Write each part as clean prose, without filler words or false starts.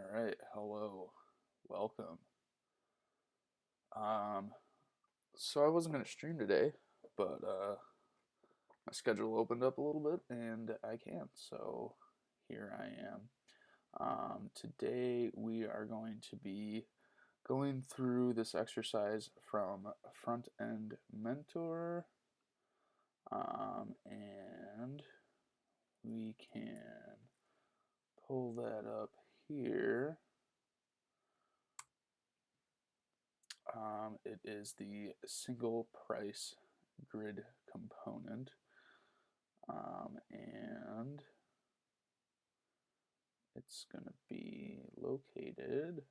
All right, hello, welcome. Um, so I wasn't gonna stream today, but my schedule opened up a little bit, and I can. So here I am. Today we are going to be going through this exercise from Frontend Mentor, and we can pull that up here. It is the single price grid component, and it's going to be located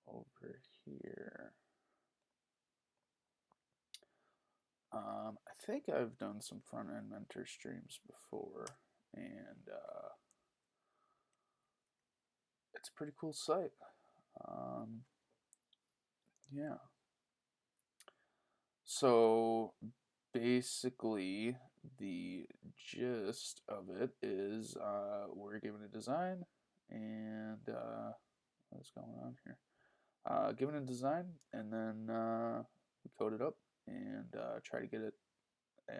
over here. I think I've done some front-end mentor streams before, and it's a pretty cool site. Yeah. So basically, the gist of it is we're given a design, and what's going on here? Given a design, and then we code it up and try to get it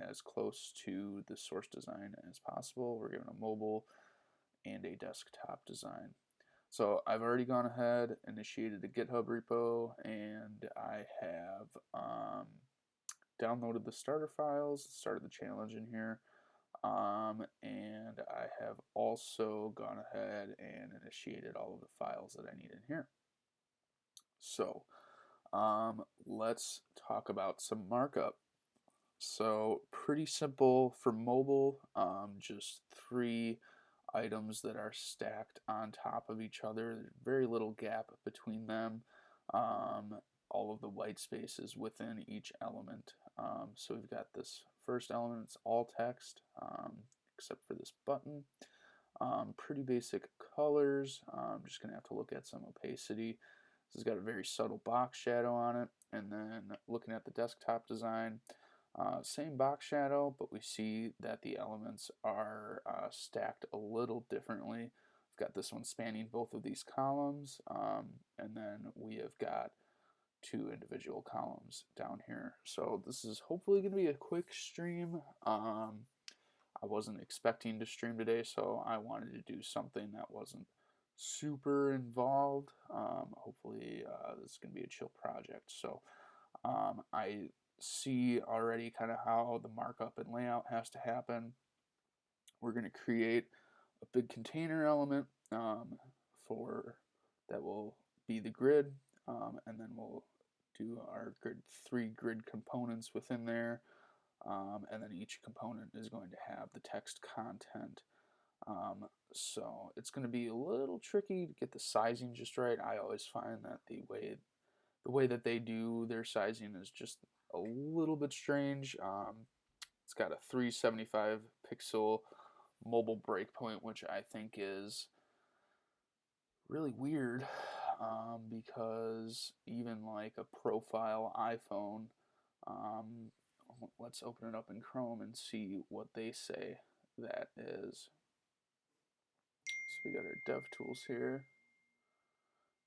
as close to the source design as possible. We're given a mobile and a desktop design. So I've already gone ahead, initiated a GitHub repo, and I have downloaded the starter files, started the challenge in here, and I have also gone ahead and initiated all of the files that I need in here. So let's talk about some markup. So pretty simple for mobile, just three items that are stacked on top of each other. There's very little gap between them. All of the white spaces within each element. So we've got this first element, it's all text, except for this button. Pretty basic colors. I'm just going to have to look at some opacity. This has got a very subtle box shadow on it. And then looking at the desktop design, same box shadow, but we see that the elements are stacked a little differently. We've got this one spanning both of these columns, and then we have got two individual columns down here. So this is hopefully going to be a quick stream. I wasn't expecting to stream today, so I wanted to do something that wasn't super involved. Hopefully this is going to be a chill project. So I see already kind of how the markup and layout has to happen. We're going to create a big container element for that will be the grid, and then we'll do our three grid components within there, and then each component is going to have the text content. So it's going to be a little tricky to get the sizing just right. I always find that the way that they do their sizing is just a little bit strange. It's got a 375 pixel mobile breakpoint, which I think is really weird, because even like a profile iPhone, um, let's open it up in Chrome and see what they say that is. So we got our dev tools here,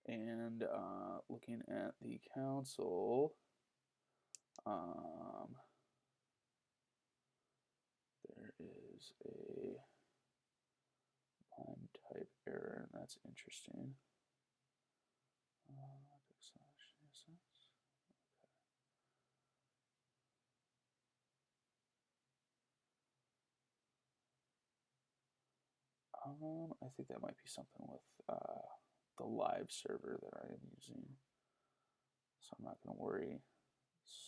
and looking at the console, there is a line type error, and that's interesting. CSS. I think that might be something with the live server that I am using. So I'm not going to worry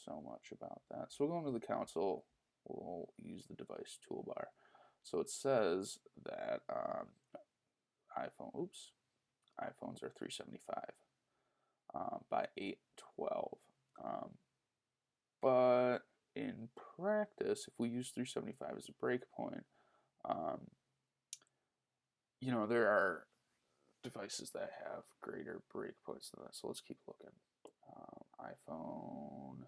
so much about that. So we'll go into the console. We'll use the device toolbar. So it says that iPhones are 375 by 812. But in practice, if we use 375 as a breakpoint, there are devices that have greater breakpoints than that. So let's keep looking. iPhone,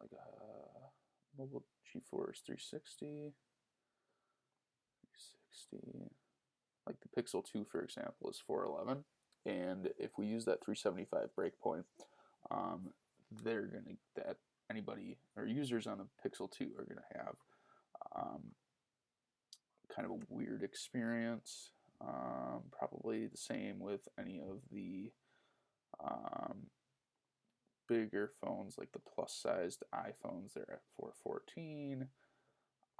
like a mobile G4 is 360. like the Pixel 2, for example, is 411, and if we use that 375 breakpoint, they're gonna that anybody or users on the Pixel 2 are gonna have kind of a weird experience. Probably the same with any of the bigger phones, like the plus-sized iPhones. They're at 414.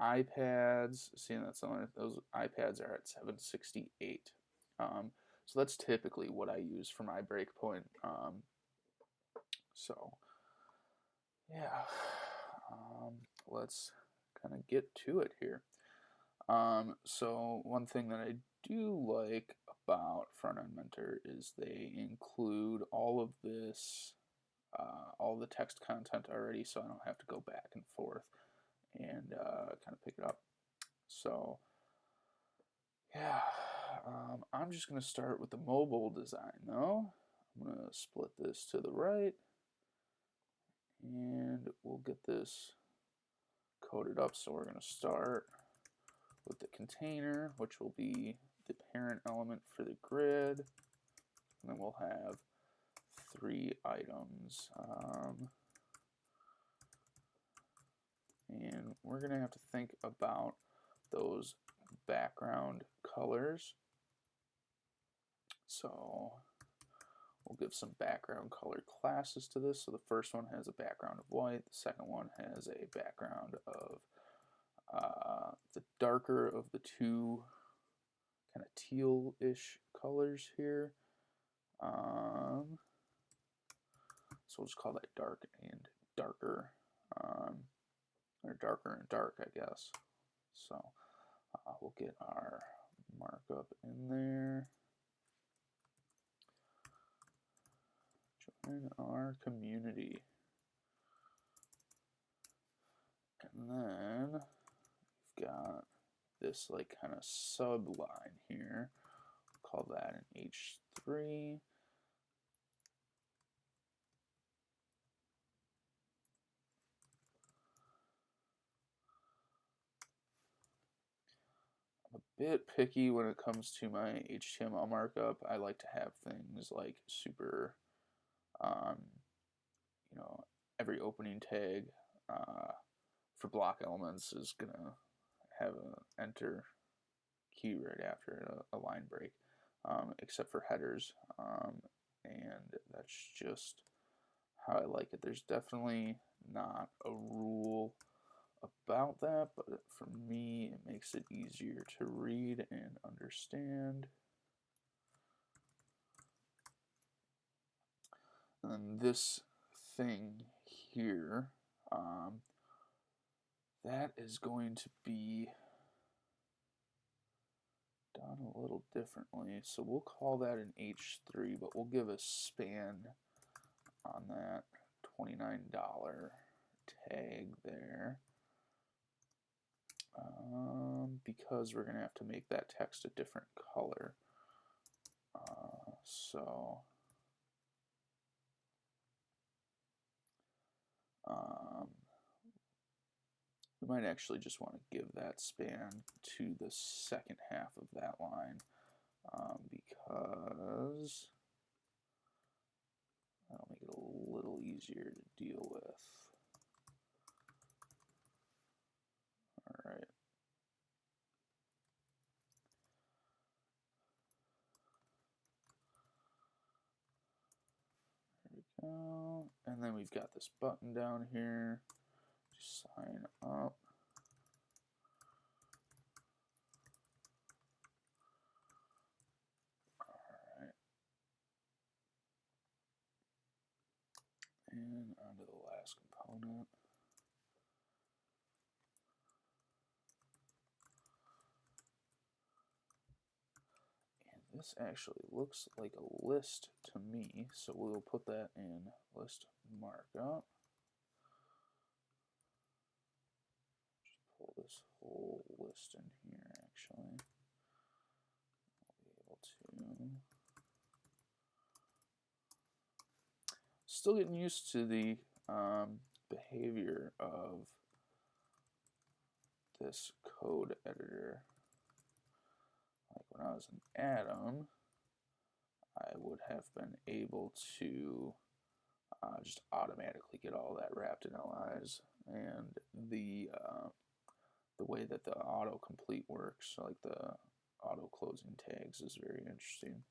iPads, seeing that those iPads are at 768. So that's typically what I use for my breakpoint. So yeah, let's kind of get to it here. So one thing that I do like about Frontend Mentor is they include all of this, all the text content already, so I don't have to go back and forth and kind of pick it up. So yeah, I'm just going to start with the mobile design though. I'm going to split this to the right, and we'll get this coded up. So we're going to start with the container, which will be the parent element for the grid, and then we'll have 3 items. And we're going to have to think about those background colors. So we'll give some background color classes to this. So the first one has a background of white, the second one has a background of the darker of the two kind of teal-ish colors here. So we'll just call that dark and darker, or darker and dark, I guess. So we'll get our markup in there. Join our community. And then we've got this like kind of subline here. We'll call that an H3. I'm a bit picky when it comes to my HTML markup. I like to have things like super, you know, every opening tag for block elements is gonna have an enter key right after a line break, except for headers, and that's just how I like it. There's definitely not a rule about that, but for me it makes it easier to read and understand. And then this thing here, that is going to be done a little differently. So we'll call that an H3, but we'll give a span on that $29 tag there. Because we're going to have to make that text a different color. So we might actually just want to give that span to the second half of that line, because that'll make it a little easier to deal with. All right. There we go. And then we've got this button down here. Just sign up. And onto the last component. And this actually looks like a list to me, so we'll put that in list markup. Just pull this whole list in here, actually. I'll be able to. Still getting used to the behavior of this code editor. Like when I was an Atom, I would have been able to just automatically get all that wrapped in LIs, and the way that the autocomplete works, like the auto closing tags, is very interesting.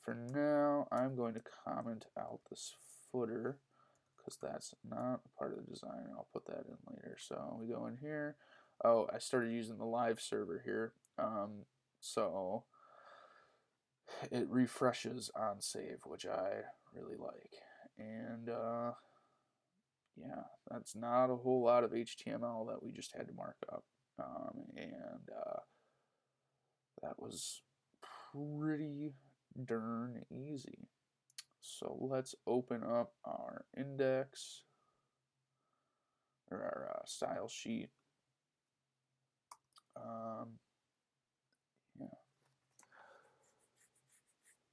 For now, I'm going to comment out this footer because that's not a part of the design. I'll put that in later. So we go in here. Oh, I started using the live server here. So it refreshes on save, which I really like. And yeah, that's not a whole lot of HTML that we just had to mark up. And that was pretty darn easy. So let's open up our index, or our style sheet. Yeah.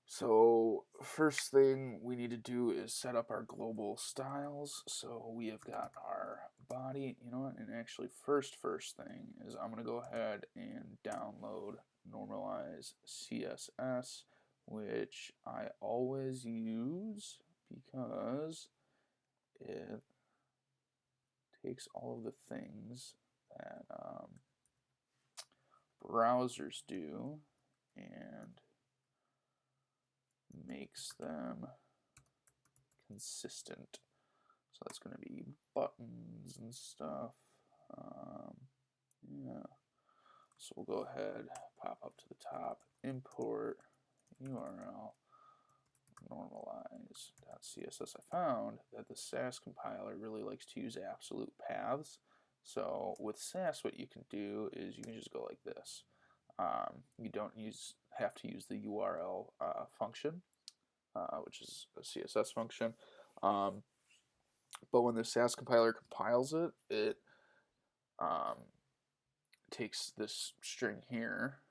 So first thing we need to do is set up our global styles. So we have got our body, you know what, and actually first thing is I'm going to go ahead and download normalize CSS, which I always use because it takes all of the things that browsers do and makes them consistent. So that's going to be buttons and stuff. Yeah. So we'll go ahead, pop up to the top, import URL normalize.css. I found that the Sass compiler really likes to use absolute paths. So with Sass, what you can do is you can just go like this. You don't have to use the URL function, which is a CSS function. But when the Sass compiler compiles it, it takes this string here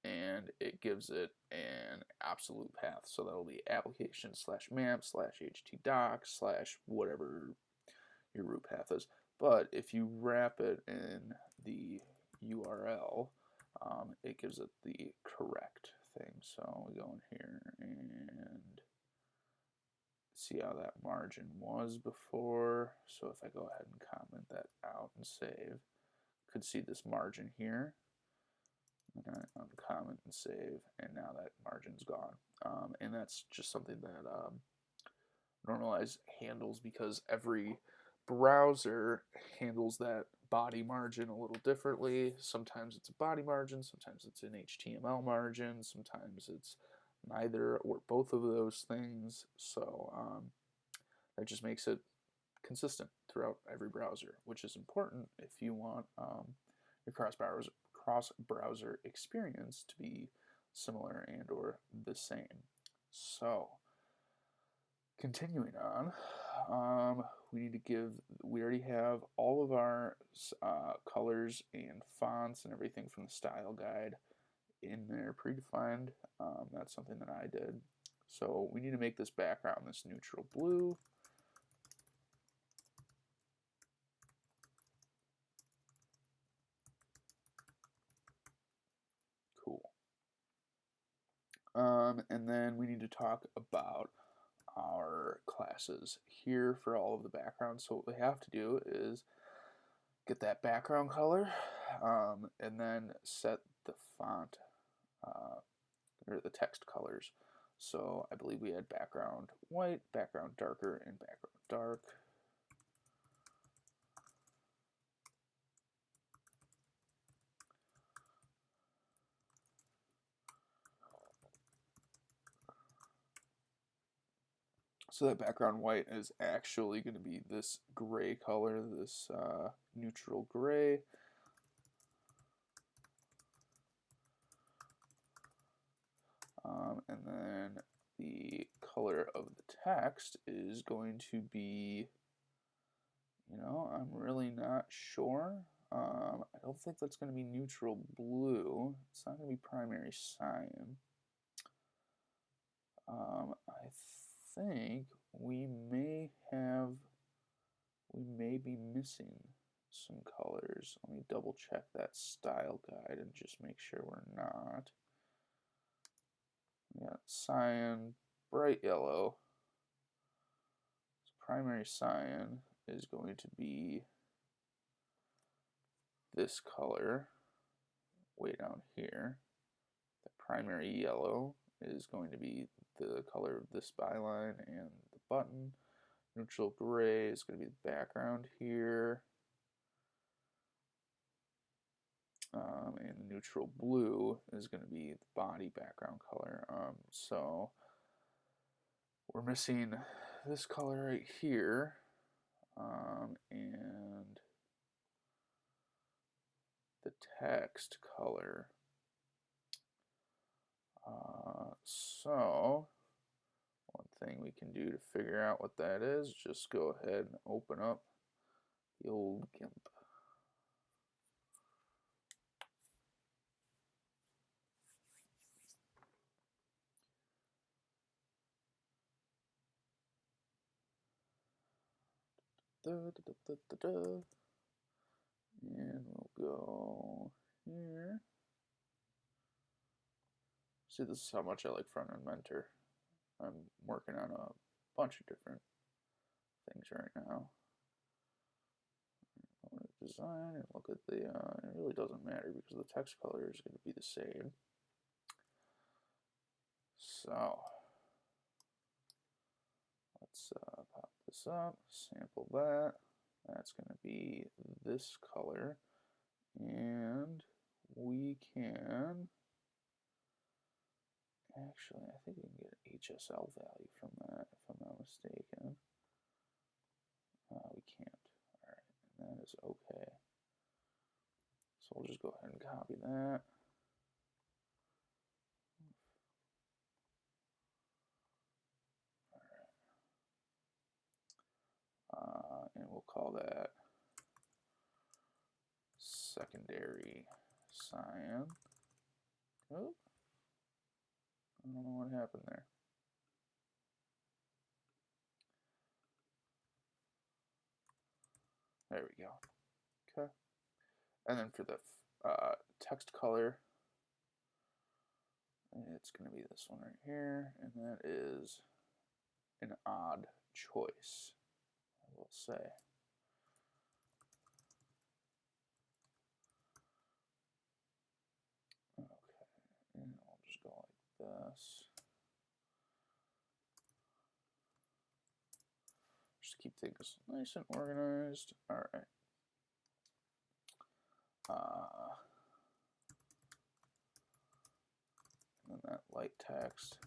and it gives it an absolute path. So that'll be application/map/htdocs/ whatever your root path is. But if you wrap it in the URL, it gives it the correct thing. So we go in here and see how that margin was before. So if I go ahead and comment that out and save, you could see this margin here. And I uncomment and save, and now that margin's gone. And that's just something that Normalize handles because every browser handles that body margin a little differently. Sometimes it's a body margin, sometimes it's an HTML margin, sometimes it's neither or both of those things. So that just makes it consistent throughout every browser, which is important if you want your cross-browser experience to be similar and or the same. So continuing on, we already have all of our colors and fonts and everything from the style guide in there predefined. That's something that I did. So we need to make this background this neutral blue. Cool. And then we need to talk about our classes here for all of the backgrounds. So what we have to do is get that background color and then set the font or the text colors. So I believe we had background white, background darker, and background dark. So that background white is actually going to be this gray color, this neutral gray. And then the color of the text is going to be, I'm really not sure. I don't think that's going to be neutral blue. It's not going to be primary cyan. I think we may be missing some colors. Let me double check that style guide and just make sure we're not. cyan, bright yellow. So primary cyan is going to be this color way down here. The primary yellow is going to be the color of this byline and the button. Neutral gray is going to be the background here. And neutral blue is going to be the body background color. So we're missing this color right here, and the text color. So one thing we can do to figure out what that is, just go ahead and open up the old GIMP. And we'll go here. See, this is how much I like Frontend Mentor. I'm working on a bunch of different things right now. I want to design and look at the, it really doesn't matter because the text color is going to be the same. So, let's pop this up, sample that. That's going to be this color. And we can, actually, I think we can get an HSL value from that, if I'm not mistaken. We can't. All right, and that is okay. So we'll just go ahead and copy that. All right. And we'll call that secondary cyan. Oh, I don't know what happened there. There we go. Okay. And then for the text color, it's going to be this one right here, and that is an odd choice, I will say. Okay, and I'll just go like this. Just keep things nice and organized. All right. And then that light text,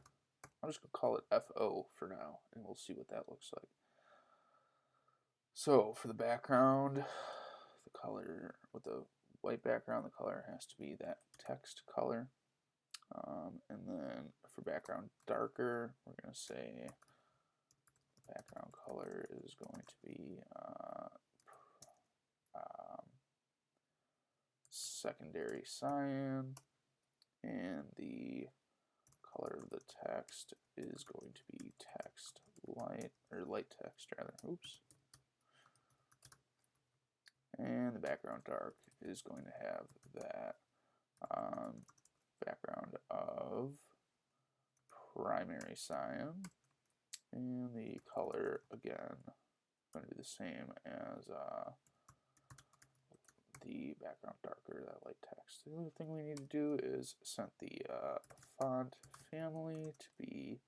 I'm just going to call it FO for now, and we'll see what that looks like. So for the background, the color, with the white background, the color has to be that text color. And then for background darker, we're going to say background color is going to be secondary cyan, and the color of the text is going to be text light, or light text rather. Oops. And the background dark is going to have that background of primary cyan, and the color again going to be the same as the background darker, that light text. The other thing we need to do is set the font family to be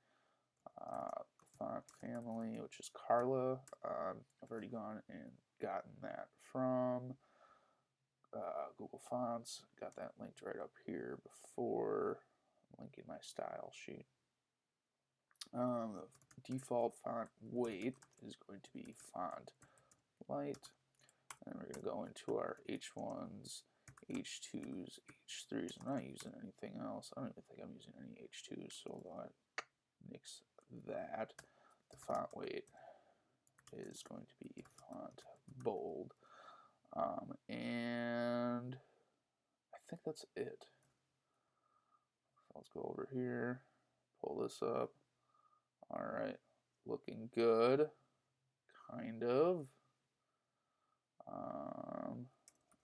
font family, which is Carla. I've already gone and gotten that from Google Fonts. Got that linked right up here before I'm linking my style sheet. The default font weight is going to be font light. And we're going to go into our H1s, H2s, H3s. I'm not using anything else. I don't even think I'm using any H2s, so we'll go ahead and nix that. The font weight is going to be font bold. And I think that's it. So let's go over here, pull this up. All right, looking good, kind of.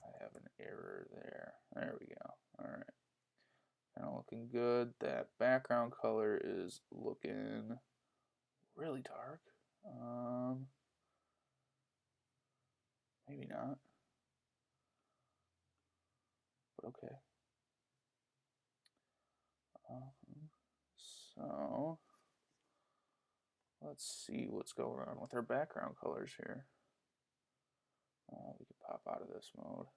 I have an error there. There we go. All right. kind of looking good. That background color is looking really dark. Maybe not, but okay. So let's see what's going on with our background colors here. We can pop out of this mode.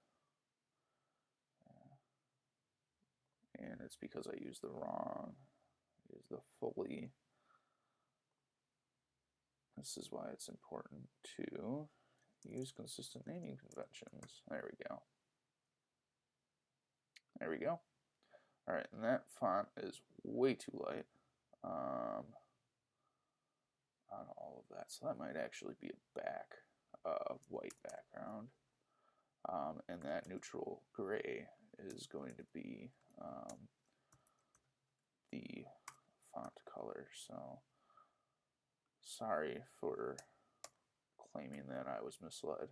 And it's because I used the wrong, fully. This is why it's important to use consistent naming conventions. There we go. There we go. All right, and that font is way too light on all of that. So that might actually be a white background. And that neutral gray is going to be the font color. So sorry for claiming that I was misled.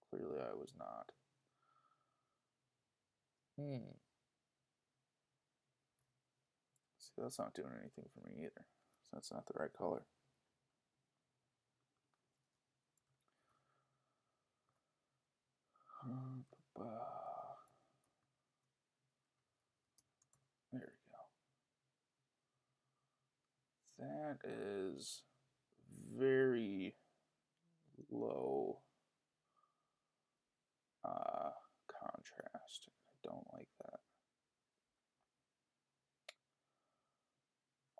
Clearly I was not. See, that's not doing anything for me either. So that's not the right color. There we go. That is very low contrast. I don't like that.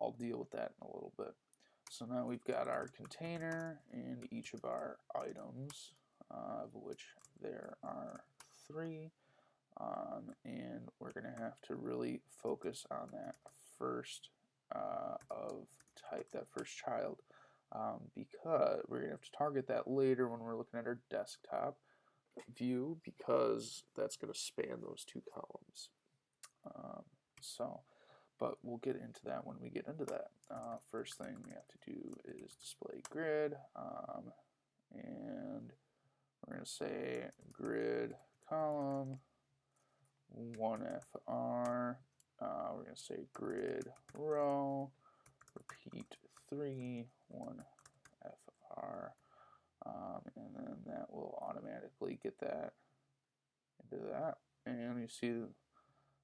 I'll deal with that in a little bit. So now we've got our container and each of our items, of which there are 3. And we're going to have to really focus on that first of type, that first child, because we're going to have to target that later when we're looking at our desktop view, because that's going to span those 2 columns. But we'll get into that when we get into that. First thing we have to do is display grid, and we're going to say grid column 1FR. We're going to say grid row, repeat 3, 1FR, and then that will automatically get that into that. And you see, you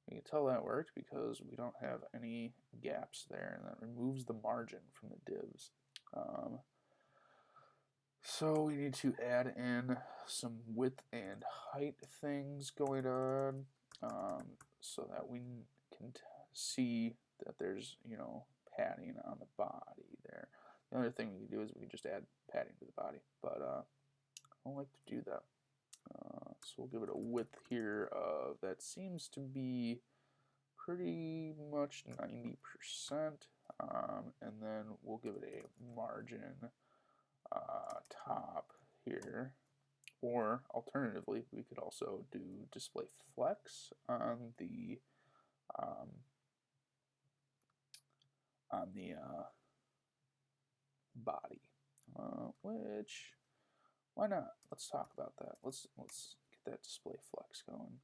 can tell that worked because we don't have any gaps there, and that removes the margin from the divs. So we need to add in some width and height things going on, so that we can see that there's, padding on the body there. The other thing we can do is we can just add padding to the body, but I don't like to do that. So we'll give it a width here of, that seems to be pretty much 90%, and then we'll give it a margin top here, or alternatively we could also do display flex on the body, which, why not? Let's talk about that. Let's get that display flex going.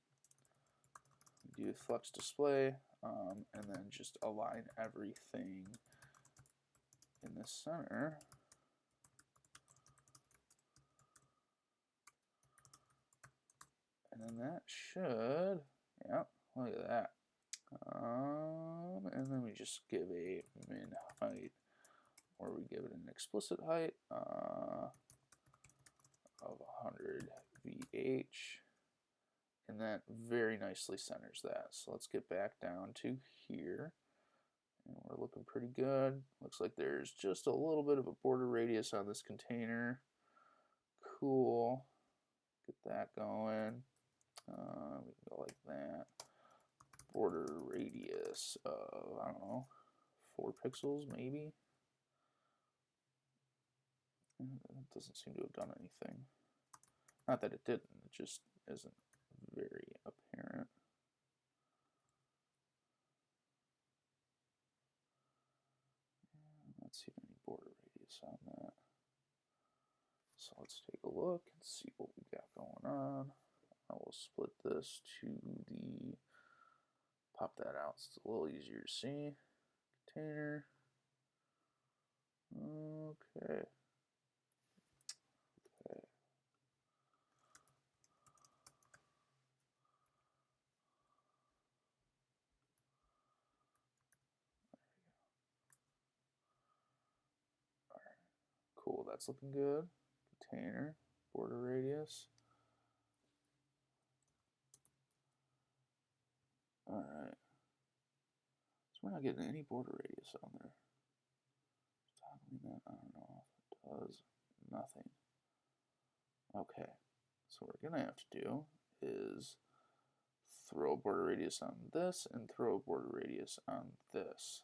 Do flex display, and then just align everything in the center. And then that should, yeah, look at that. And then we just give a min height, or we give it an explicit height of 100 VH, and that very nicely centers that. So let's get back down to here, and we're looking pretty good. Looks like there's just a little bit of a border radius on this container. Cool. Get that going. We can go like that. Border radius of, I don't know, 4 pixels maybe. It doesn't seem to have done anything. Not that it didn't, it just isn't very apparent. Let's see any border radius on that. So let's take a look and see what we got going on. I will split this to the pop that out so it's a little easier to see. Container. Okay. Cool, that's looking good. Container, border radius. Alright. So we're not getting any border radius on there. I don't know if it does. Nothing. Okay. So what we're going to have to do is throw a border radius on this and throw a border radius on this.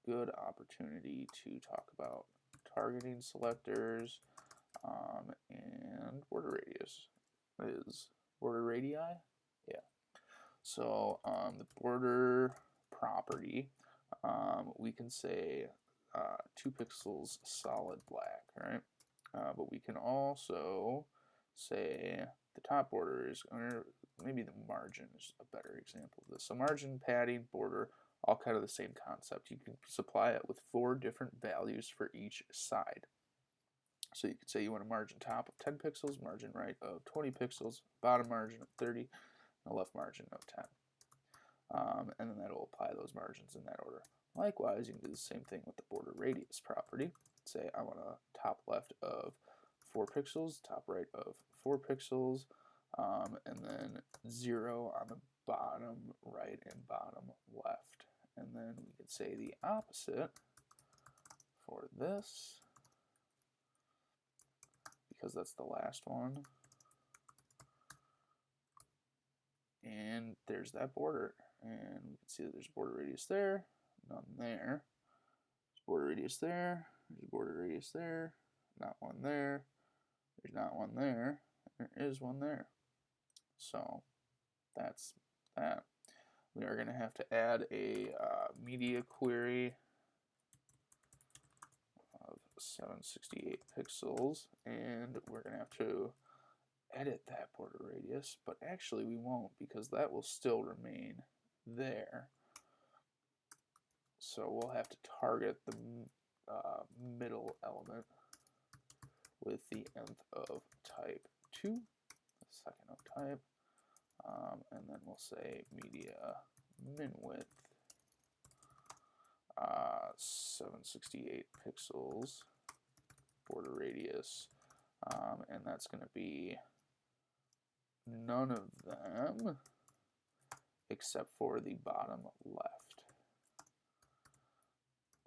Good opportunity to talk about targeting selectors and border radius. Is border radii? Yeah. So the border property, we can say 2 pixels solid black, right? But we can also say the top border is, or maybe the margin is a better example of this. So margin, padding, border, all kind of the same concept. You can supply it with 4 different values for each side. So you could say you want a margin top of 10 pixels, margin right of 20 pixels, bottom margin of 30, and a left margin of 10. And then that will apply those margins in that order. Likewise, you can do the same thing with the border radius property. Say I want a top left of 4 pixels, top right of 4 pixels, and then 0 on the bottom right and bottom left. And then we could say the opposite for this, because that's the last one. And there's that border. And we can see that there's border radius there, none there. There's border radius there, there's border radius there, not one there, there's not one there, there is one there. So that's that. We are going to have to add a media query of 768 pixels, and we're going to have to edit that border radius, but actually we won't, because that will still remain there. So we'll have to target the middle element with the nth of type 2, the second of type, and then we'll say media min width 768 pixels, border radius, and that's going to be none of them except for the bottom left.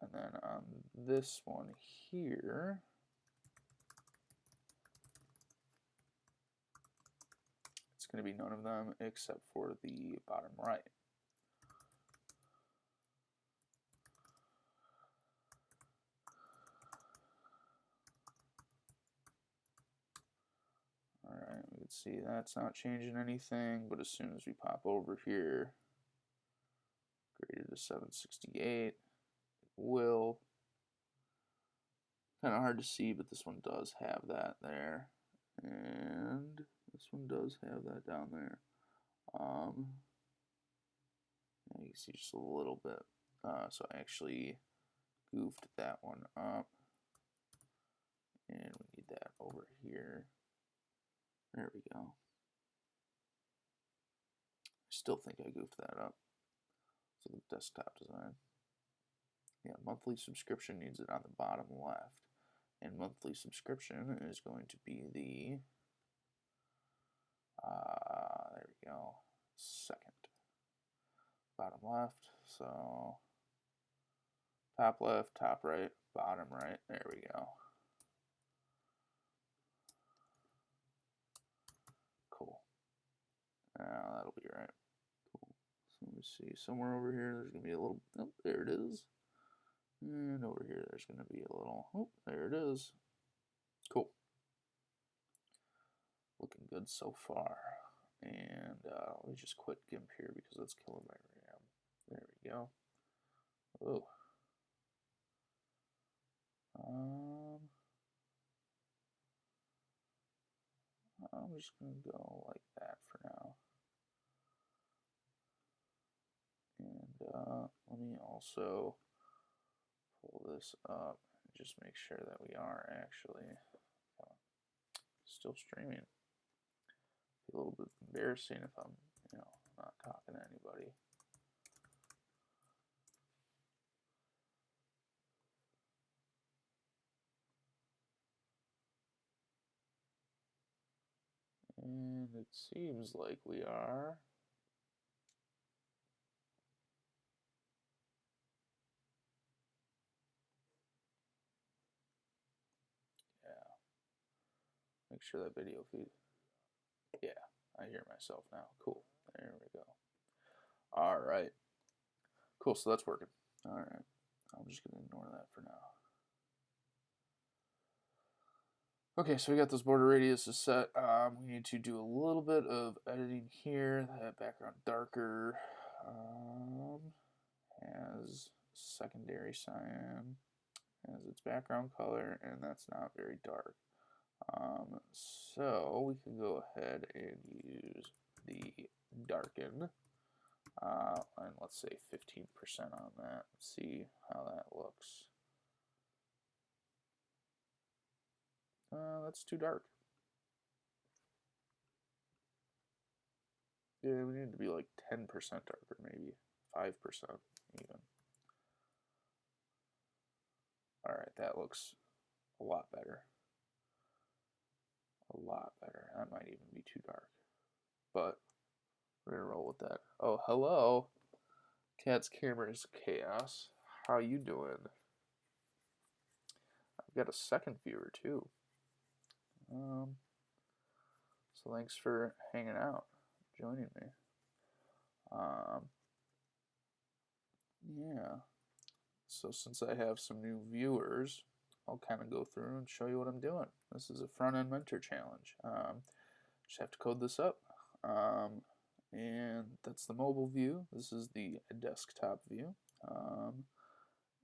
And then on this one here, it's going to be none of them except for the bottom right. Alright, we can see that's not changing anything, but as soon as we pop over here, greater to 768, it will. Kind of hard to see, but this one does have that there, and this one does have that down there. You can see just a little bit. So I actually goofed that one up, and we need that over here. There we go. I still think I goofed that up. So the desktop design. Yeah, monthly subscription needs it on the bottom left. And monthly subscription is going to be the, there we go, second. Bottom left, so top left, top right, bottom right, there we go. Cool. Now that'll be right. Cool. So let me see, somewhere over here there's going to be a little, oh, there it is. And over here there's going to be a little, oh, there it is. Cool. Looking good so far. And let me just quit GIMP here because that's killing my RAM. There we go. Oh. I'm just going to go like that for now. let me also pull this up and just make sure that we are actually still streaming. Be a little bit embarrassing if I'm, not talking to anybody. And it seems like we are. Yeah. Make sure that video feed. Yeah, I hear myself now. Cool. There we go. All right. Cool, so that's working. All right. I'm just going to ignore that for now. Okay, so we got those border radiuses set. We need to do a little bit of editing here. That background darker has secondary cyan as its background color, and that's not very dark. So we can go ahead and use the darken, and let's say 15% on that. See how that looks. That's too dark. Yeah, we need to be like 10% darker, maybe 5% even. All right, that looks a lot better. A lot better. That might even be too dark, but we're gonna roll with that. Oh, hello, Cat's Cameras Chaos. How you doing? I've got a second viewer too. So thanks for hanging out, joining me. Yeah. So since I have some new viewers, I'll kind of go through and show you what I'm doing. This is a front-end mentor challenge. Just have to code this up. And that's the mobile view. This is the desktop view.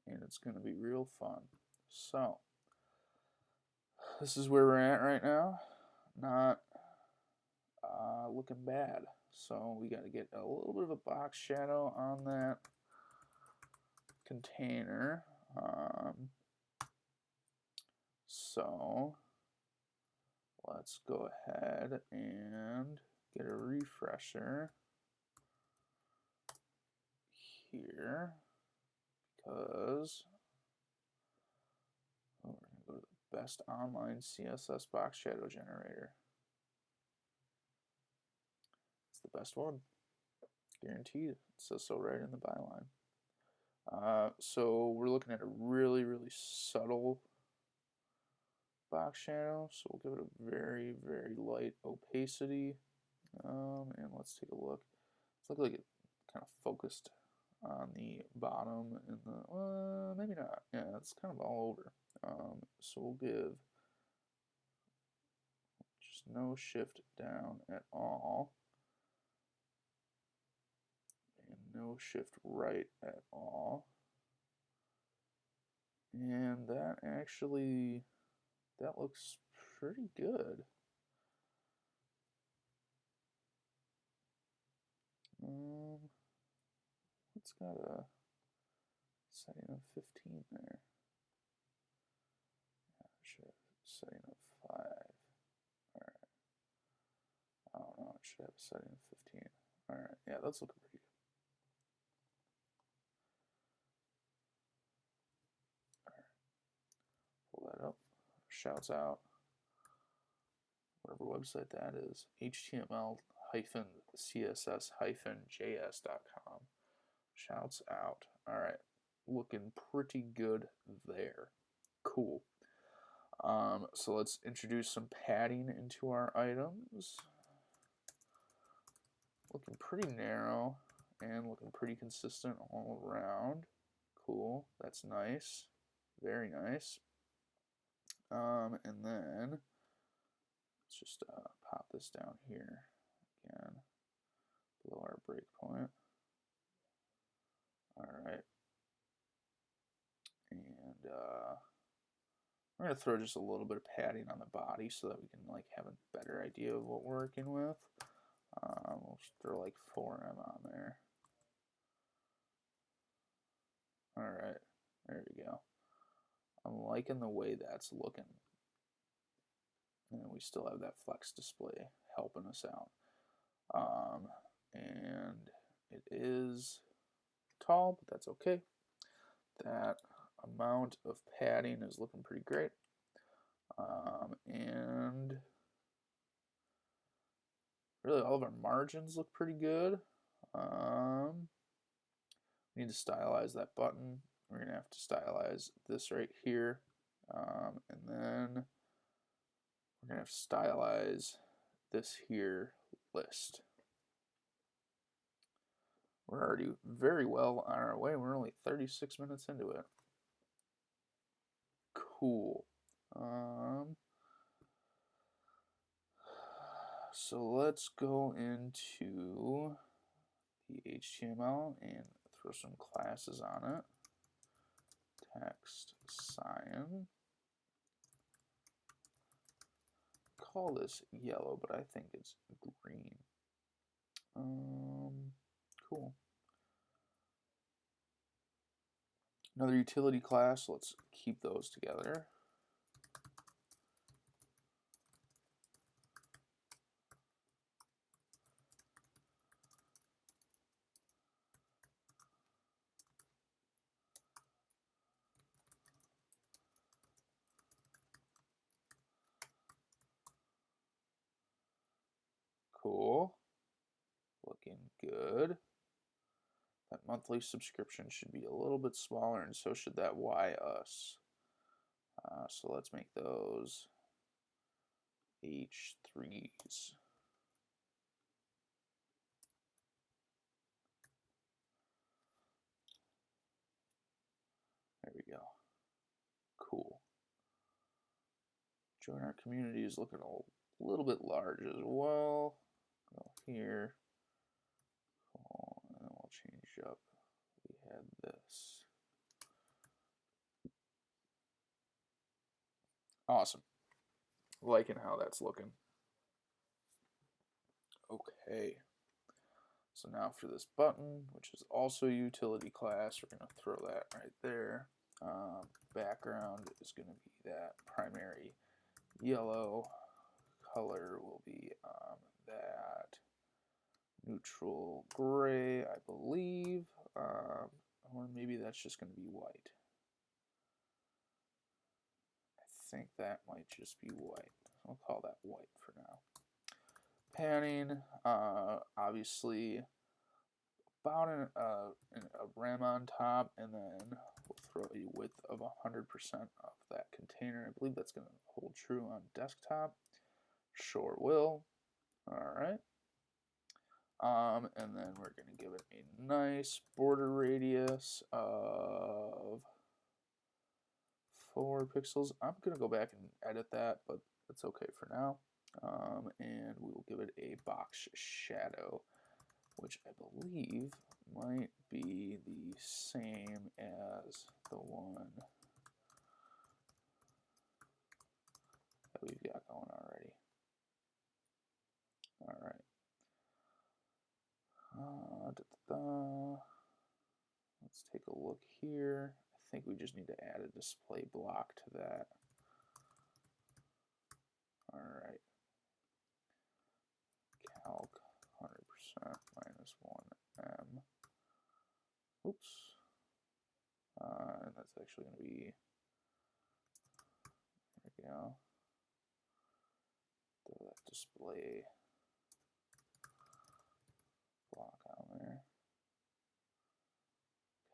And it's going to be real fun. So, this is where we're at right now. Not looking bad. So we got to get a little bit of a box shadow on that container. So let's go ahead and get a refresher here because we're going to go to the best online CSS box shadow generator. It's the best one, guaranteed. It says so right in the byline. So we're looking at a really, really subtle box shadow, so we'll give it a very, very light opacity. And let's take a look. It's looking like it kind of focused on the bottom and the, maybe not. Yeah, it's kind of all over. So we'll give just no shift down at all, and no shift right at all. And that actually, that looks pretty good. It's got a setting of 15 there. Yeah, should have setting of 5. Alright. I don't know, it should have a setting of 15. Alright, yeah, that's looking pretty good. Alright. Pull that up. Shouts out whatever website that is. HTML-CSS-JS.com. Shouts out. Alright. Looking pretty good there. Cool. So let's introduce some padding into our items. Looking pretty narrow and looking pretty consistent all around. Cool. That's nice. Very nice. And then let's just pop this down here again below our breakpoint. All right. And we're going to throw just a little bit of padding on the body so that we can like have a better idea of what we're working with. We'll just throw like 4M on there. All right, there we go. I'm liking the way that's looking. And we still have that flex display helping us out. And it is tall, but that's okay. That amount of padding is looking pretty great. And really all of our margins look pretty good. We need to stylize that button. We're going to have to stylize this right here. And then we're going to have to stylize this here list. We're already very well on our way. We're only 36 minutes into it. Cool. So let's go into the HTML and throw some classes on it. Text cyan. Call this yellow, but I think it's green. Cool. Another utility class. Let's keep those together. Cool. Looking good. That monthly subscription should be a little bit smaller, and so should that YUS. So let's make those H3s. There we go. Cool. Join our community is looking a little bit large as well. Go here. Cool. And then we'll change up. We had this. Awesome. Liking how that's looking. Okay. So now for this button, which is also a utility class, we're going to throw that right there. Background is going to be that primary yellow. Color will be that neutral gray, I believe. Or maybe that's just going to be white. I think that might just be white. I'll call that white for now. Padding, obviously about a rem on top, and then we'll throw a width of 100% of that container. I believe that's going to hold true on desktop. Sure will. All right. And then we're going to give it a nice border radius of 4 pixels. I'm going to go back and edit that, but it's okay for now. And we will give it a box shadow, which I believe might be the same as the one that we've got going already. All right. Let's take a look here. I think we just need to add a display block to that. All right. Calc 100% minus 1M. Oops. And that's actually going to be, there we go. Throw that display block on there.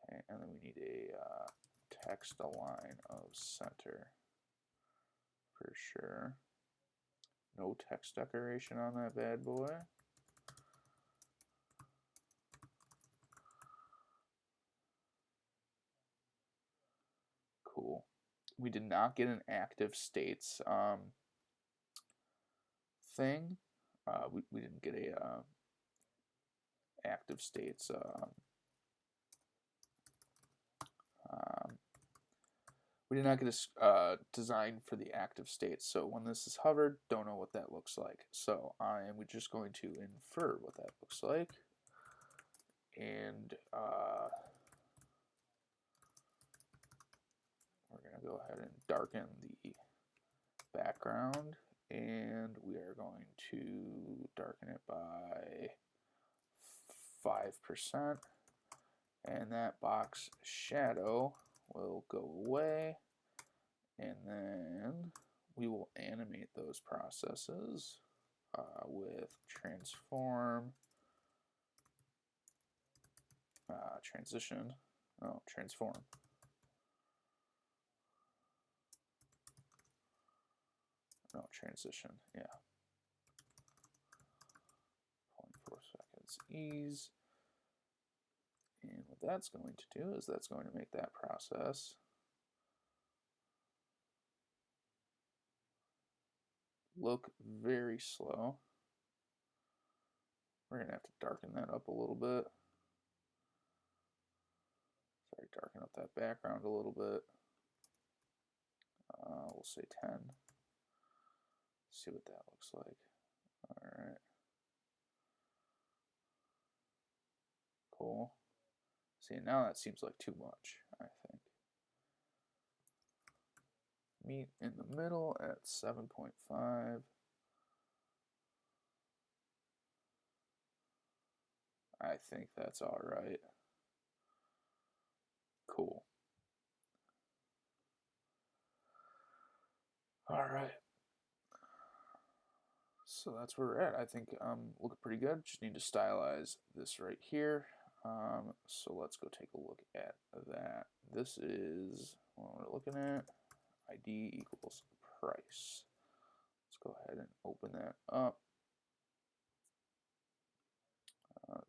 Okay, and then we need a text align of center for sure. No text decoration on that bad boy. Cool. We did not get an active states thing. We didn't get a active states we did not get a design for the active states. So when this is hovered, don't know what that looks like. So I am just going to infer what that looks like. And go ahead and darken the background, and we are going to darken it by 5%, and that box shadow will go away, and then we will animate those processes with transform, transform. No, transition, yeah. 0.4 seconds ease. And what that's going to do is that's going to make that process look very slow. We're going to have to darken that up a little bit. Sorry, darken up that background a little bit. We'll say 10. See what that looks like. All right. Cool. See, now that seems like too much, I think. Meet in the middle at 7.5. I think that's all right. Cool. All right. So that's where we're at. I think looking pretty good. Just need to stylize this right here. So let's go take a look at that. This is what we're looking at. ID equals price. Let's go ahead and open that up.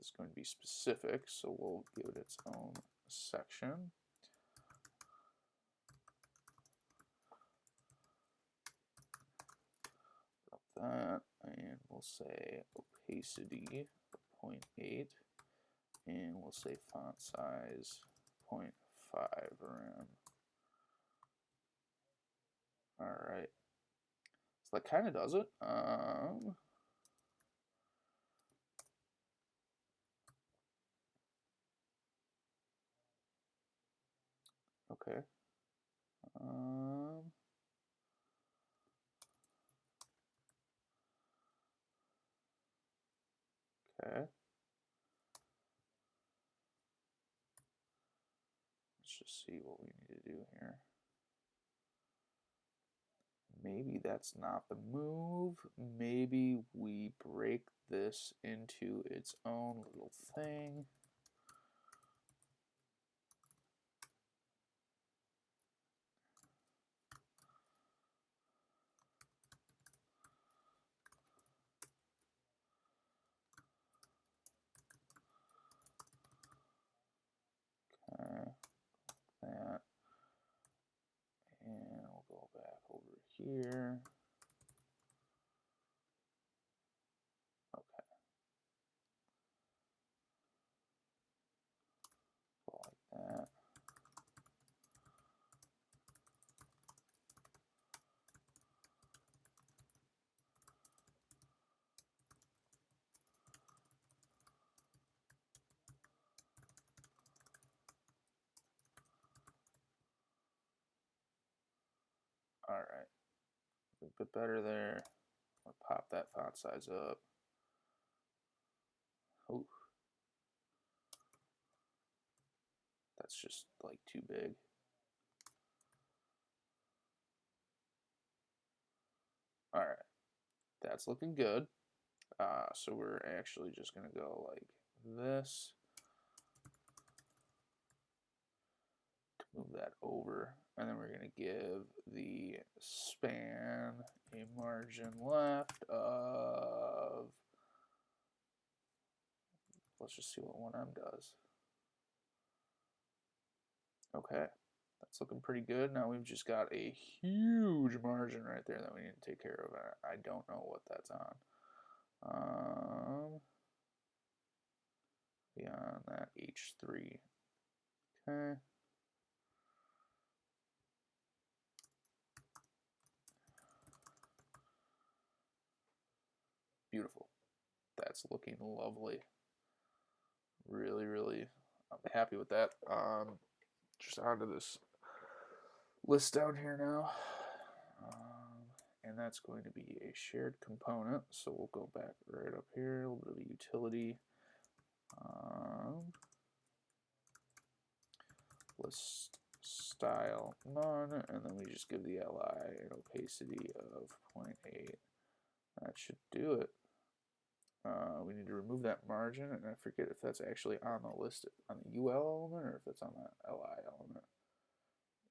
It's going to be specific, so we'll give it its own section. That, and we'll say opacity 0.8, and we'll say font size 0.5 rem. All right, so that kind of does it. Okay. Okay. Let's just see what we need to do here. Maybe that's not the move. Maybe we break this into its own little thing. Okay, that. And we'll go back over here. Okay. Go like that. All right. A bit better there. I'll pop that font size up. Ooh. That's just like too big. All right. That's looking good. So we're actually just going to go like this. Move that over, and then we're going to give the span a margin left of, let's just see what 1M does. Okay, that's looking pretty good. Now we've just got a huge margin right there that we need to take care of. I don't know what that's on. Beyond that, H3. Okay. Beautiful. That's looking lovely. Really, really, I'm happy with that. Just onto this list down here now. And that's going to be a shared component. So we'll go back right up here, a little bit of utility. List style none, and then we just give the li an opacity of 0.8. That should do it. We need to remove that margin, and I forget if that's actually on the list, on the UL element, or if it's on the li element.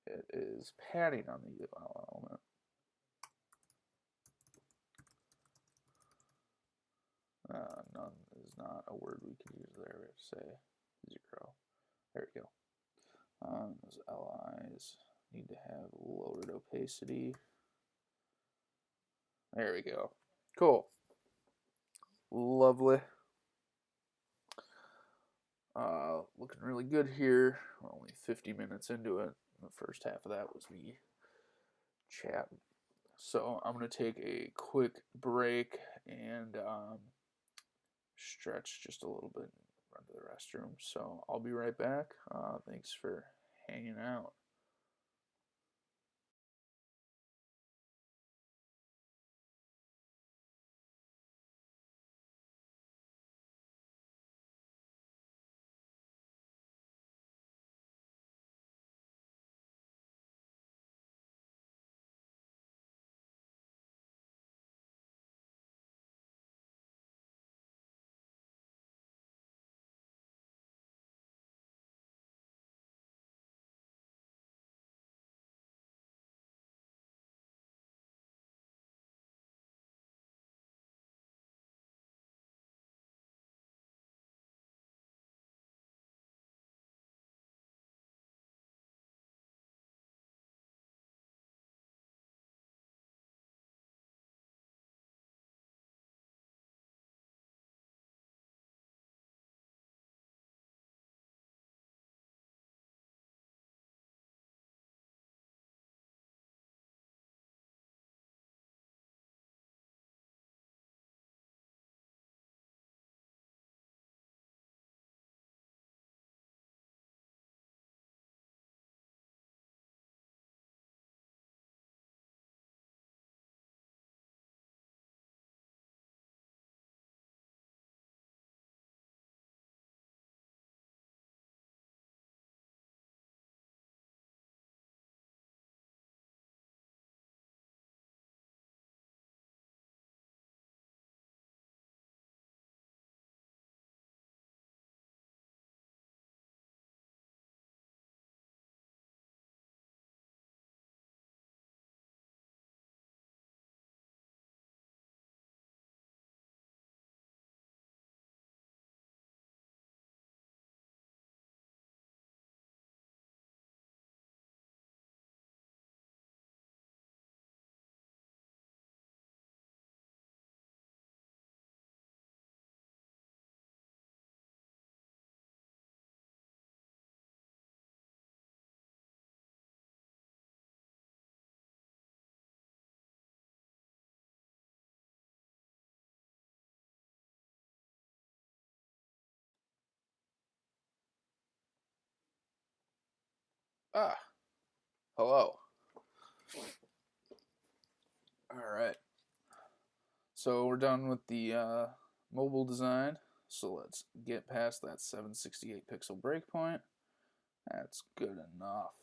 It is padding on the UL element. None is not a word we can use there. We have to say 0. There we go. Those LIs need to have lowered opacity. There we go. Cool. Lovely. Looking really good here. We're only 50 minutes into it. The first half of that was me chat. So I'm going to take a quick break and stretch just a little bit and run to the restroom. So I'll be right back. Thanks for hanging out. Hello. All right. So we're done with the mobile design. So let's get past that 768 pixel breakpoint. That's good enough.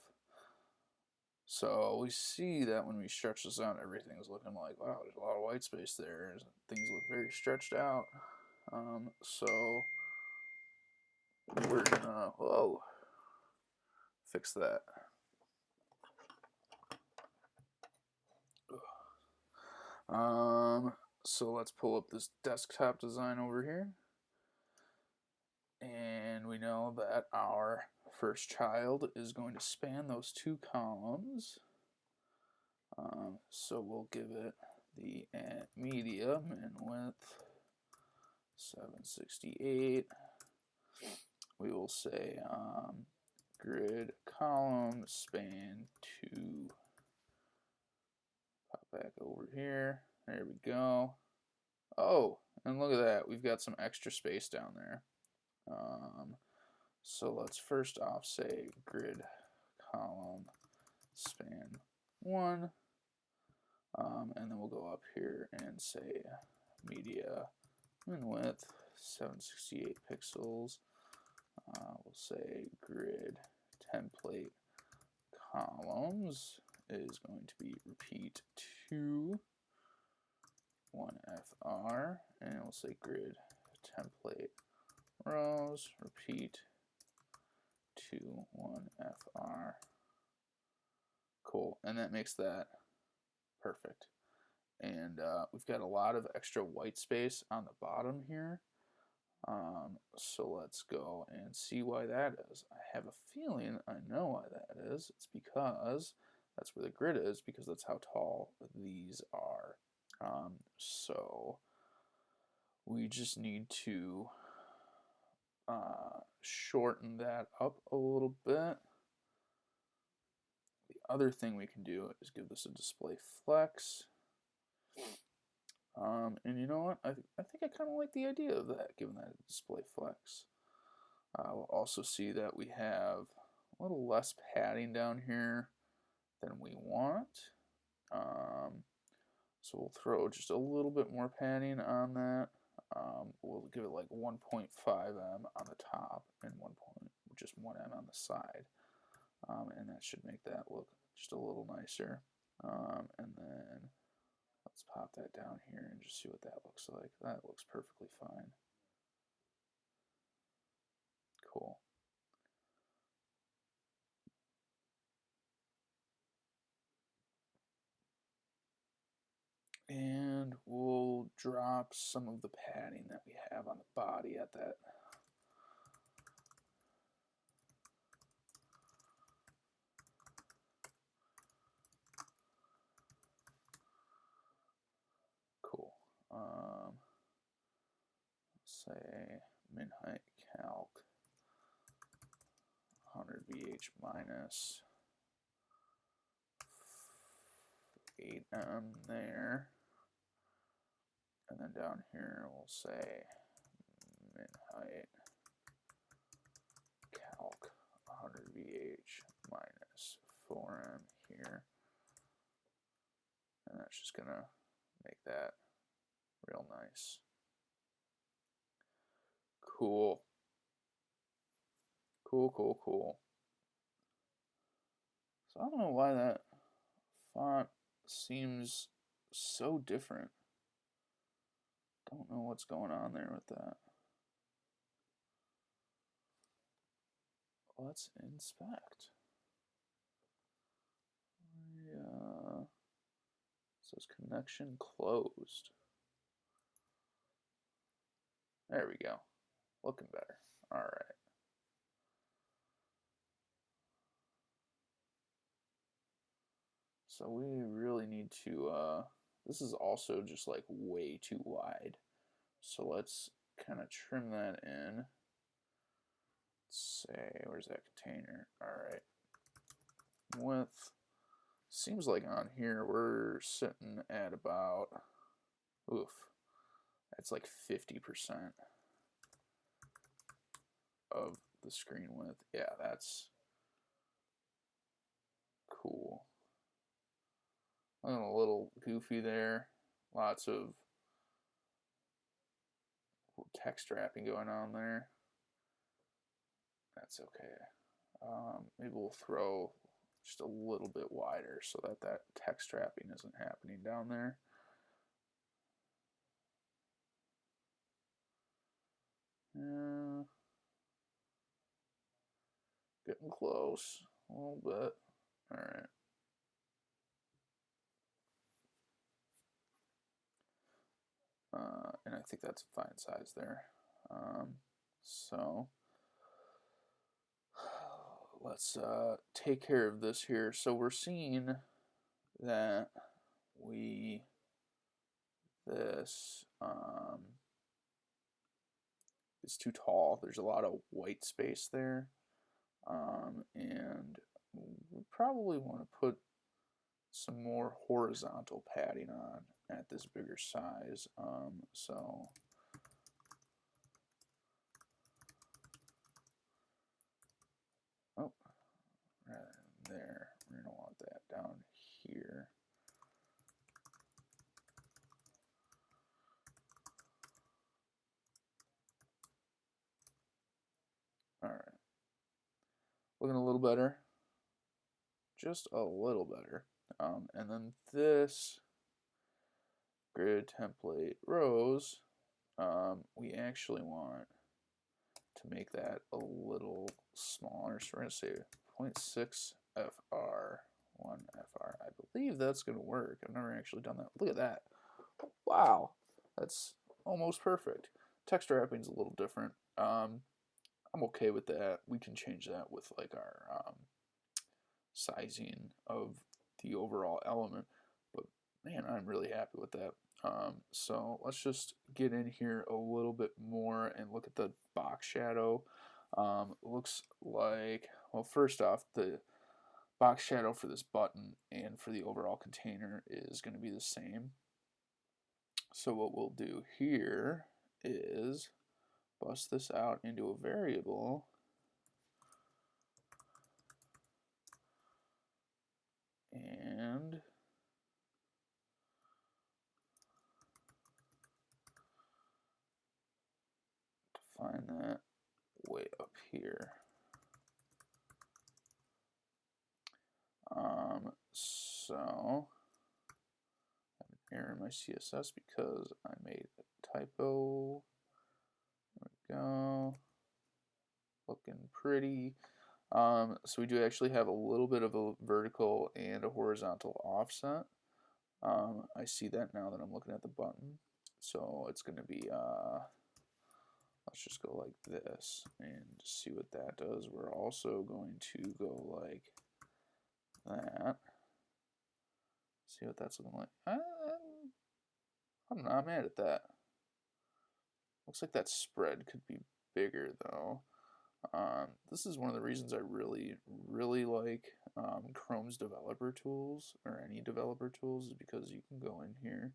So we see that when we stretch this out, everything's looking like, wow, there's a lot of white space there. Things look very stretched out. So we're gonna, fix that. So let's pull up this desktop design over here. And we know that our first child is going to span those 2 columns. So we'll give it the medium and width 768. We will say grid column span 2. Pop back over here. There we go. Oh, and look at that. We've got some extra space down there. So let's first off say grid column span 1, and then we'll go up here and say media min width 768 pixels. We'll say grid template columns is going to be repeat 2 1FR, and we'll say grid template rows repeat 2 1FR. Cool, and that makes that perfect. And we've got a lot of extra white space on the bottom here. So let's go and see why that is. I have a feeling I know why that is. It's because that's where the grid is, because that's how tall these are. So we just need to shorten that up a little bit. The other thing we can do is give this a display flex. And you know what? I think I kind of like the idea of that, giving that a display flex. We'll also see that we have a little less padding down here than we want. So we'll throw just a little bit more padding on that. We'll give it like 1.5 em on the top and just 1 em on the side. And that should make that look just a little nicer. And then let's pop that down here and just see what that looks like. That looks perfectly fine. Cool. And we'll drop some of the padding that we have on the body at that. Cool. Let's say min height calc 100 VH minus 8 em there. And then down here we'll say min height calc 100 VH minus 4 em here. And that's just gonna make that real nice. Cool. Cool. So I don't know why that font seems so different. Don't know what's going on there with that. Let's inspect. Yeah. It says connection closed. There we go. Looking better. All right. So we really need to, this is also just like way too wide. So let's kind of trim that in. Let's say, where's that container? All right. Width. Seems like on here we're sitting at about, oof, that's like 50% of the screen width. Yeah, that's cool. A little goofy there. Lots of text wrapping going on there. That's okay. Maybe we'll throw just a little bit wider so that that text wrapping isn't happening down there. Yeah. Getting close a little bit. All right. And I think that's a fine size there. So let's take care of this here. So we're seeing that this is too tall. There's a lot of white space there. And we probably want to put some more horizontal padding on at this bigger size. So oh, right there, we're gonna want that Looking a little better. Just a little better. And then this grid template rows, we actually want to make that a little smaller. So we're going to say 0.6 FR, 1 FR. I believe that's going to work. I've never actually done that. Look at that. Wow, that's almost perfect. Text wrapping is a little different. I'm okay with that. We can change that with like our sizing of the overall element. But man, I'm really happy with that. So let's just get in here a little bit more and look at the box shadow. Looks like, well, first off, the box shadow for this button and for the overall container is going to be the same. So what we'll do here is bust this out into a variable and define that way up here. So I have an error in my CSS because I made a typo. There we go. Looking pretty. So we do actually have a little bit of a vertical and a horizontal offset. I see that now that I'm looking at the button. So it's going to be, let's just go like this and see what that does. We're also going to go like that. See what that's looking like. I'm not mad at that. Looks like that spread could be bigger though. This is one of the reasons I really like Chrome's developer tools, or any developer tools, is because you can go in here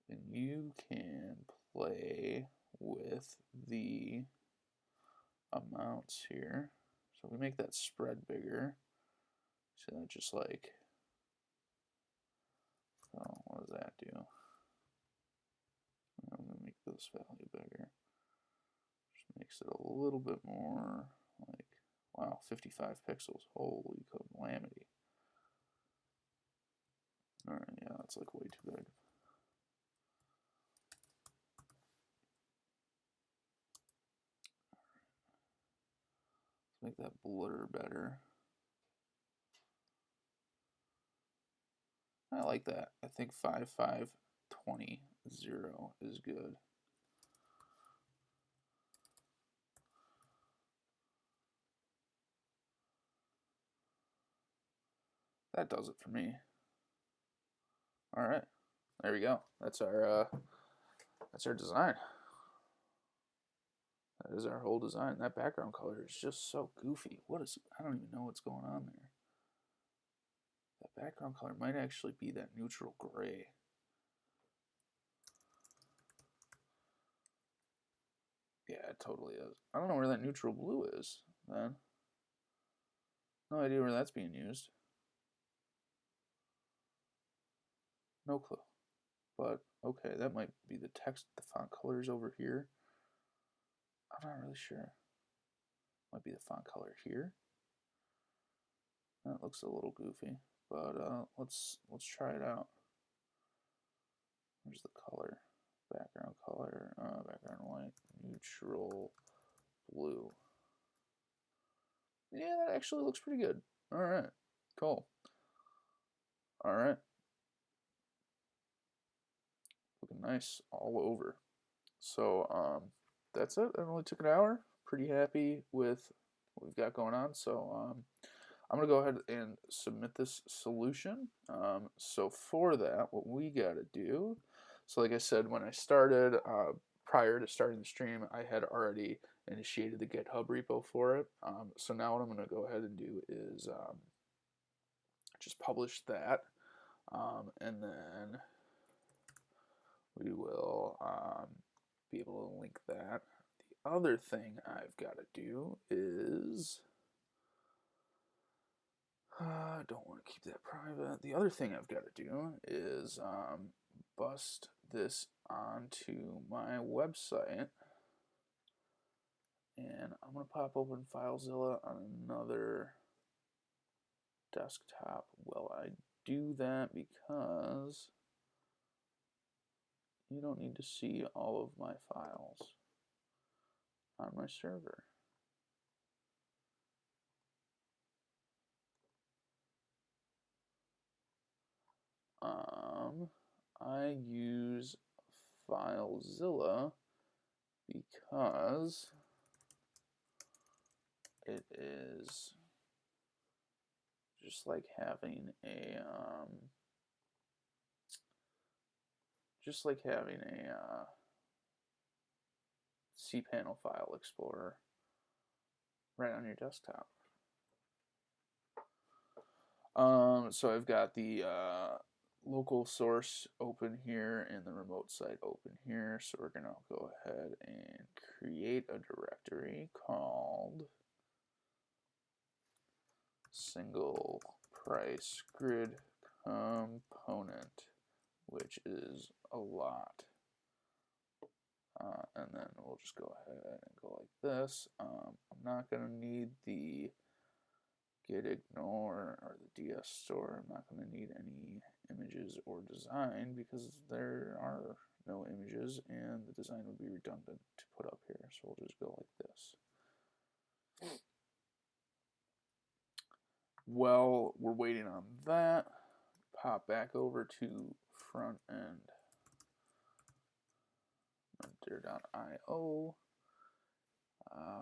and you can play with the amounts here. So we make that spread bigger. So that just like, oh, what does that do? I'm going to make this value bigger. Just makes it a little bit more like, wow, 55 pixels. Holy calamity. Alright, yeah, that's like way too big. Let's make that blur better. I like that. I think 5520 is good. That does it for me. All right, there we go. That's our design. That is our whole design. That background color is just so goofy. I don't even know what's going on there. That background color might actually be that neutral gray. Yeah, it totally is. I don't know where that neutral blue is, then. No idea where that's being used. No clue. But, okay, that might be the text, the font colors over here. I'm not really sure. Might be the font color here. That looks a little goofy, but let's try it out. Where's the color? Background color, background white, neutral blue. Yeah, that actually looks pretty good. All right, cool. All right, looking nice all over. So that's it. It only took an hour. Pretty happy with what we've got going on. So I'm gonna go ahead and submit this solution. So for that, what we gotta do, so like I said, when I started, prior to starting the stream, I had already initiated the GitHub repo for it. So now what I'm gonna go ahead and do is just publish that, and then we will be able to link that. The other thing I've got to do is, I don't want to keep that private. The other thing I've got to do is bust this onto my website. And I'm going to pop open FileZilla on another desktop. Well, I do that because you don't need to see all of my files on my server. I use FileZilla because it is just like having a cPanel file explorer right on your desktop. So I've got the local source open here and the remote site open here. So we're going to go ahead and create a directory called single price grid component, which is a lot. And then we'll just go ahead and go like this. I'm not going to need the git ignore or the ds store. I'm not going to need any images or design because there are no images and the design would be redundant to put up here. So we'll just go like this. Well, we're waiting on that. Pop back over to Frontend Mentor.io.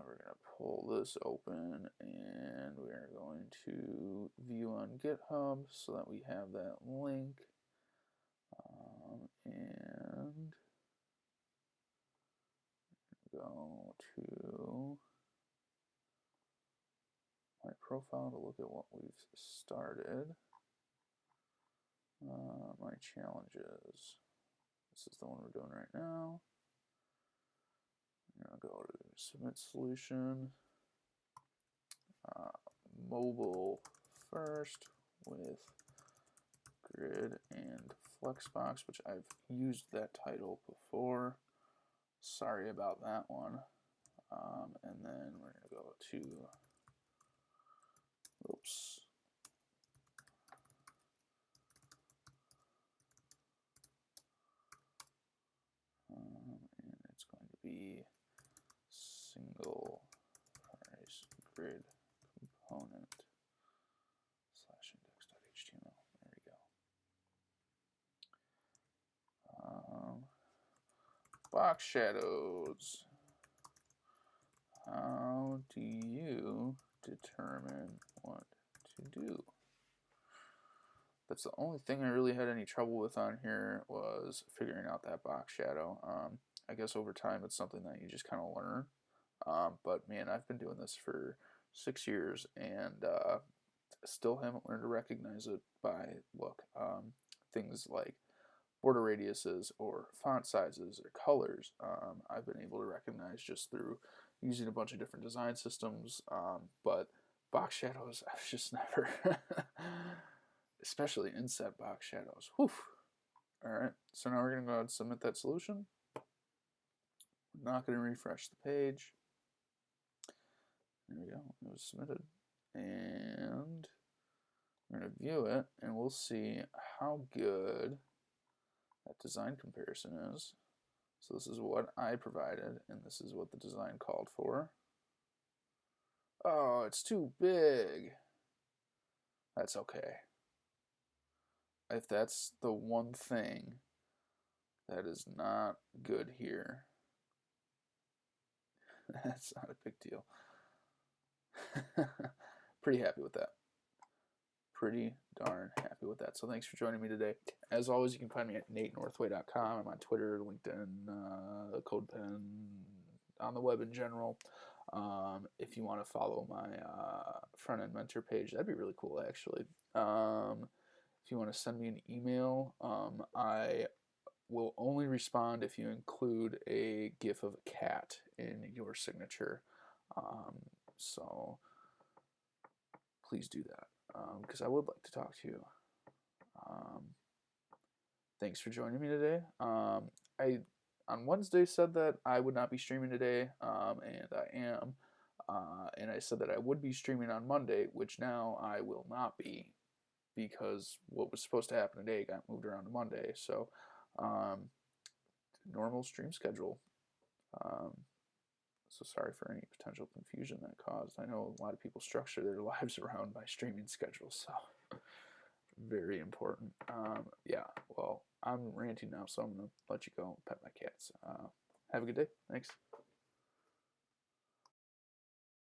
We're going to pull this open and we're going to view on GitHub so that we have that link. And go to my profile to look at what we've started. My challenges. This is the one we're doing right now. I'm going to go to submit solution. Mobile first with grid and flexbox, which I've used that title before. Sorry about that one. And then we're going to go to, oops. And it's going to be single price grid component / index.html. There we go. Box shadows. How do you determine what to do? That's the only thing I really had any trouble with on here was figuring out that box shadow. I guess over time it's something that you just kind of learn. But man, I've been doing this for 6 years and still haven't learned to recognize it by look. Things like border radiuses or font sizes or colors, I've been able to recognize just through using a bunch of different design systems. But box shadows, I've just never, especially inset box shadows. Whew. All right, so now we're going to go ahead and submit that solution. We're not going to refresh the page. There we go, it was submitted. And we're going to view it, and we'll see how good that design comparison is. So this is what I provided, and this is what the design called for. Oh, it's too big. That's okay. If that's the one thing that is not good here, that's not a big deal. Pretty happy with that. Pretty darn happy with that. So thanks for joining me today. As always, you can find me at natenorthway.com. I'm on Twitter, LinkedIn, CodePen, on the web in general. If you want to follow my front-end mentor page, that'd be really cool, actually. If you want to send me an email, I will only respond if you include a GIF of a cat in your signature. So please do that. Because I would like to talk to you. Thanks for joining me today. on Wednesday said that I would not be streaming today, and I am. And I said that I would be streaming on Monday, which now I will not be because what was supposed to happen today got moved around to Monday. So, normal stream schedule. So sorry for any potential confusion that caused. I know a lot of people structure their lives around my streaming schedule, so very important. Yeah, well, I'm ranting now, so I'm going to let you go and pet my cats. Have a good day. Thanks.